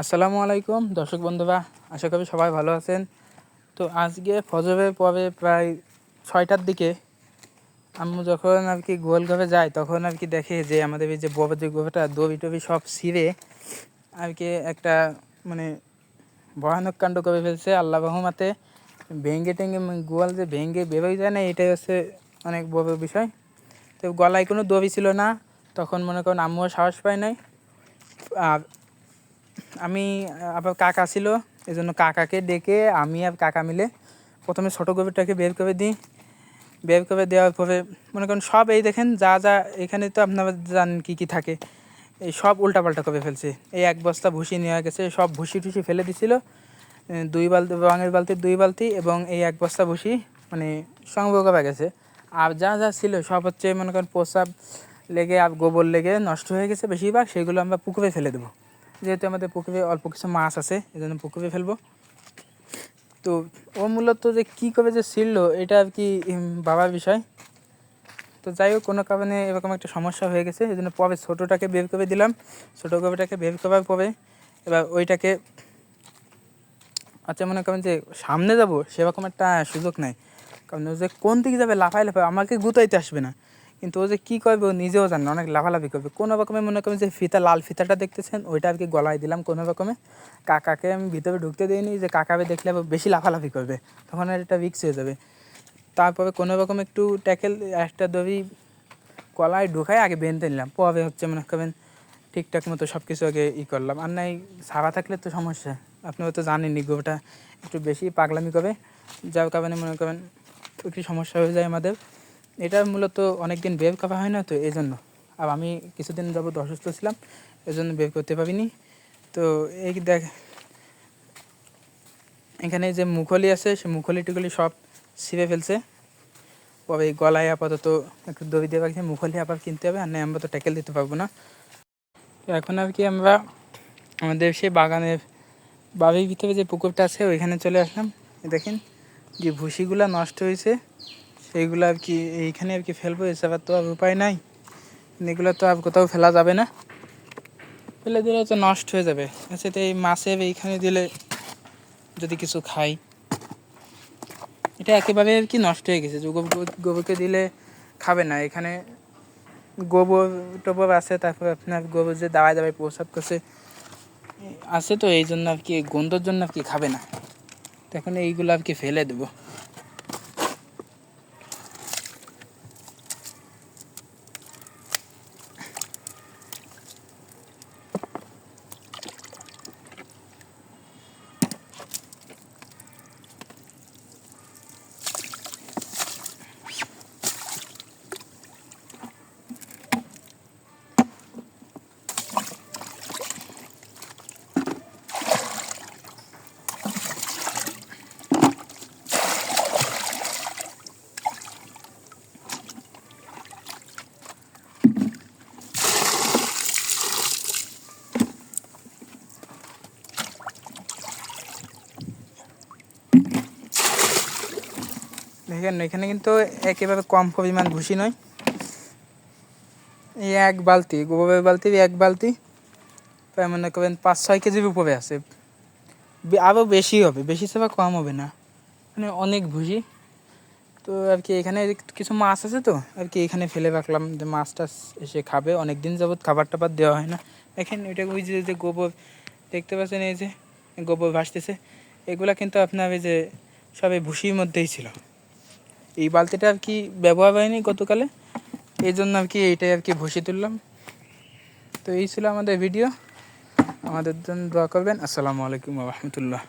আসসালামু আলাইকুম দর্শক বন্ধুরা, আশা করি সবাই ভালো আছেন। তো আজকে ফজরের পরে প্রায় 6টার দিকে আম্মু যখন আর কি গোয়ালঘরে যায় তখন আর কি দেখে যে আমাদের এই যে বড় যে গোয়ালটা দড়ি টবি সব ছিঁড়ে আর কি একটা মানে ভয়ানক কাণ্ড করে ফেলছে। আল্লাহ রহমতে ভেঙ্গে টেঙ্গে গোয়াল যে ভেঙ্গে বেরোয় যায় না, এটাই হচ্ছে অনেক বড় বিষয়। তো গলায় কোনো দড়ি ছিল না, তখন মনে করেন আম্মুও সাহস পায় নাই। আর আমি আবার কাকা ছিল, এই জন্য কাকাকে ডেকে আমি আর কাকা মিলে প্রথমে ছোটো গভীরটাকে বের করে দিই। বের করে দেওয়ার পরে মনে করেন সব এই দেখেন যা যা এখানে তো আপনারা জানেন কী কী থাকে, এই সব উল্টাপাল্টা করে ফেলছে। এই এক বস্তা ভুসি নেওয়া গেছে, সব ভুসি টুসি ফেলে দিছিল। 2 বালতি রঙের বালতি 2 বালতি এবং এই এক বস্তা ভুসি মানে সংগ্রহ করা গেছে। আর যা যা ছিল সব হচ্ছে মনে করেন প্রস্রাব লেগে আর গোবর লেগে নষ্ট হয়ে গেছে বেশিরভাগ, সেগুলো আমরা পুকুরে ফেলে দেবো। যেহেতু আমাদের পুকুরে অল্প কিছু মাছ আছে, এই জন্য পুকুরে ফেলবো। তো ও মূলত যে কী করে যে ছিল এটা আর কি ভাবার বিষয়। তো যাই হোক, কোনো কারণে এরকম একটা সমস্যা হয়ে গেছে, এই জন্য পরে ছোটোটাকে বের করে দিলাম। ছোটো গরুটাকে বের করার পরে এবার ওইটাকে আচ্ছা মনে করেন যে সামনে যাব সেরকম একটা সুযোগ নাই, কারণ ও যে কোন দিকে যাবে লাফাই লাফাই আমাকে গুতাইতে আসবে না, কিন্তু ও যে কী করবে ও নিজেও জানে না, অনেক লাফালাফি করবে কোনো রকমে। মনে করেন যে ফিতা লাল ফিতাটা দেখতেছেন ওইটা আর কি গলায় দিলাম কোনো রকমে। কাকাকে আমি ভিতরে ঢুকতে দিইনি, যে কাকাবে দেখলে বেশি লাফালাফি করবে, তখন আর এটা রিক্স হয়ে যাবে। তারপরে কোনো রকম একটু ট্যাকেল একটা দড়ি গলায় ঢুকায় আগে বেঁধে নিলাম, পরে হচ্ছে মনে করেন ঠিকঠাক মতো সব কিছু আগে করলাম। আর নাই সারা থাকলে তো সমস্যা, আপনারা তো জানেনই গোটা একটু বেশি পাগলামি করে, যার কারণে মনে করেন একটু সমস্যা হয়ে যায় আমাদের। এটা মূলত অনেক দিন বের করা হয় না, তো এই জন্য। আর আমি কিছুদিন যাবত অসুস্থ ছিলাম, এই জন্য বের করতে পারিনি। তো এই দেখ এখানে যে মুখলি আছে, সে মুখলি টুকলি সব ছিঁড়ে ফেলছে। পরে গলায় আপাতত একটু দড়ি দিয়ে রাখছি, মুখলি আবার কিনতে হবে, আর না আমরা তো ট্যাকেল দিতে পারবো না। তো এখন আর কি আমরা আমাদের সেই বাগানের বাড়ির ভিতরে যে পুকুরটা আছে ওইখানে চলে আসলাম। দেখেন যে ভুসিগুলো নষ্ট হয়েছে সেইগুলো আর কি এইখানে আর কি ফেলবো, এছাড়া তো আর উপায় নাই। এগুলো তো আর কোথাও ফেলা যাবে না, ফেলে দিলে তো নষ্ট হয়ে যাবে। আচ্ছা, তো এই মাছের এইখানে দিলে যদি কিছু খাই, এটা একেবারে আর কি নষ্ট হয়ে গেছে। গোবরকে দিলে খাবে না, এখানে গোবর টোবর আছে, তারপর আপনার গোবর যে দাওয়ায় দাওয়ায় প্রস্রাব করছে আছে, তো এই জন্য আর কি গন্ধর জন্য আর কি খাবে না। তো এখন এইগুলো আর কি ফেলে দেবো। দেখেন এখানে কিন্তু একেবারে কম পরিমাণ ভুসি নয়, এই এক বালতি গোবরের বালতির এক বালতি প্রায় মনে করেন 5-6 কেজির উপরে আছে। আরও বেশি হবে, বেশি ছাড়া কম হবে না, মানে অনেক ভুসি। তো আর কি এখানে কিছু মাছ আছে, তো আর কি এখানে ফেলে রাখলাম যে মাছ টাছ এসে খাবে। অনেক দিন যাবত খাবার টাবার দেওয়া হয় না। দেখেন ওইটা ওই যে গোবর দেখতে পাচ্ছেন, এই যে গোবর ভাসতেছে, এগুলা কিন্তু আপনার এই যে সব এই ভুসির মধ্যেই ছিল। এই বালতিটা আর কি ব্যবহার হয়নি গতকালে, এই জন্য আর কি এইটাই আর কি ভুসি তুললাম। তো এই ছিল আমাদের ভিডিও, আমাদের জন্য দোয়া করবেন। আসসালামু আলাইকুম ওয়া রাহমাতুল্লাহ।